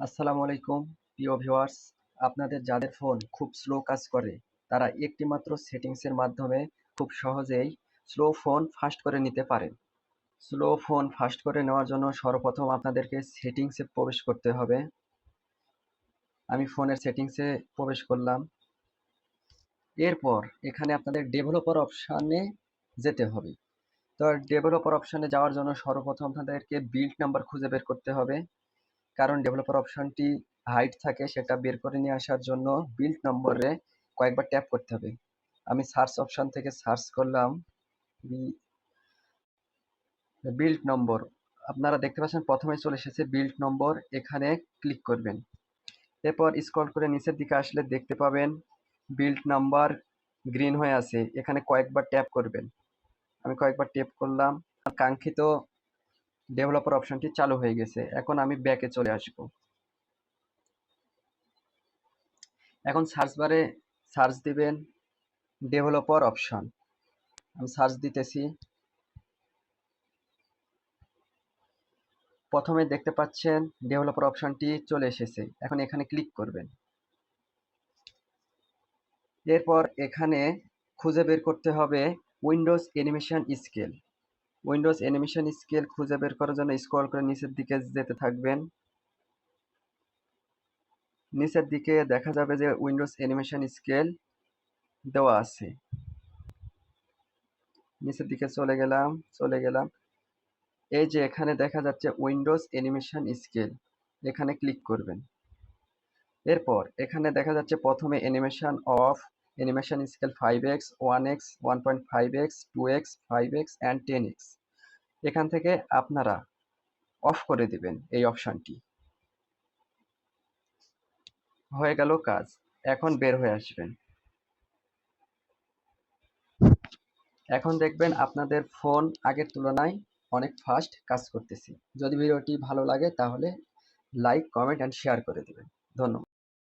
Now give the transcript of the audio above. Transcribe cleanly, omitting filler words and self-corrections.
আসসালামু আলাইকুম প্রিয় ভিউয়ার্স। আপনাদের যাদের ফোন খুব স্লো কাজ করে তারা একটিমাত্র সেটিংসের মাধ্যমে খুব সহজেই স্লো ফোন ফাস্ট করে নিতে পারেন। স্লো ফোন ফাস্ট করে নেওয়ার জন্য সর্বপ্রথম আপনাদেরকে সেটিংসে প্রবেশ করতে হবে। আমি ফোনের সেটিংসে প্রবেশ করলাম। এরপর এখানে আপনাদের ডেভেলপার অপশানে যেতে হবে। তো ডেভেলপার অপশানে যাওয়ার জন্য সর্বপ্রথম আপনাদেরকে বিল্ড নাম্বার খুঁজে বের করতে হবে, কারণ ডেভেলপার অপশনটি হাইড থাকে। সেটা বের করে নিয়ে আসার জন্য বিল্ড নম্বরে কয়েকবার ট্যাপ করতে হবে। আমি সার্চ অপশন থেকে সার্চ করলাম বিল্ড নম্বর। আপনারা দেখতে পাচ্ছেন প্রথমে চলে এসেছে বিল্ড নম্বর, এখানে ক্লিক করবেন। এরপর স্ক্রল করে নিচের দিকে আসলে দেখতে পাবেন বিল্ড নাম্বার গ্রিন হয়ে আছে, এখানে কয়েকবার ট্যাপ করবেন। আমি কয়েকবার ট্যাপ করলাম, কাঙ্ক্ষিত ডেভেলপার অপশনটি চালু হয়ে গেছে। এখন আমি ব্যাকে চলে আসবো। এখন সার্চ বারে সার্চ দিবেন ডেভেলপার অপশন। আমি সার্চ দিতেছি। প্রথমে দেখতে পাচ্ছেন ডেভেলপার অপশনটি চলে এসেছে, এখন এখানে ক্লিক করবেন। এরপর এখানে খুঁজে বের করতে হবে Windows animation scale. Windows animation scale খুঁজে বের করার জন্য স্ক্রল করে নিচের দিকে যেতে থাকবেন। নিচের দিকে দেখা যাবে যে উইন্ডোজ অ্যানিমেশন স্কেল দেওয়া আছে। নিচের দিকে চলে গেলাম। এই যে এখানে দেখা যাচ্ছে উইন্ডোজ অ্যানিমেশন স্কেল, এখানে ক্লিক করবেন। এরপর এখানে দেখা যাচ্ছে প্রথমে animation of, animation scale 5x, 1x, 1.5x, 2x, 5x and 10x। এখান থেকে আপনারা অফ করে দিবেন এই অপশনটি। হয়ে গেল কাজ। এখন বের হয়ে আসবেন। এখন দেখবেন আপনাদের ফোন আগের তুলনায় অনেক ফাস্ট কাজ করতেছে। যদি ভিডিওটি ভালো লাগে তাহলে লাইক, কমেন্ট অ্যান্ড শেয়ার করে দেবেন। ধন্যবাদ।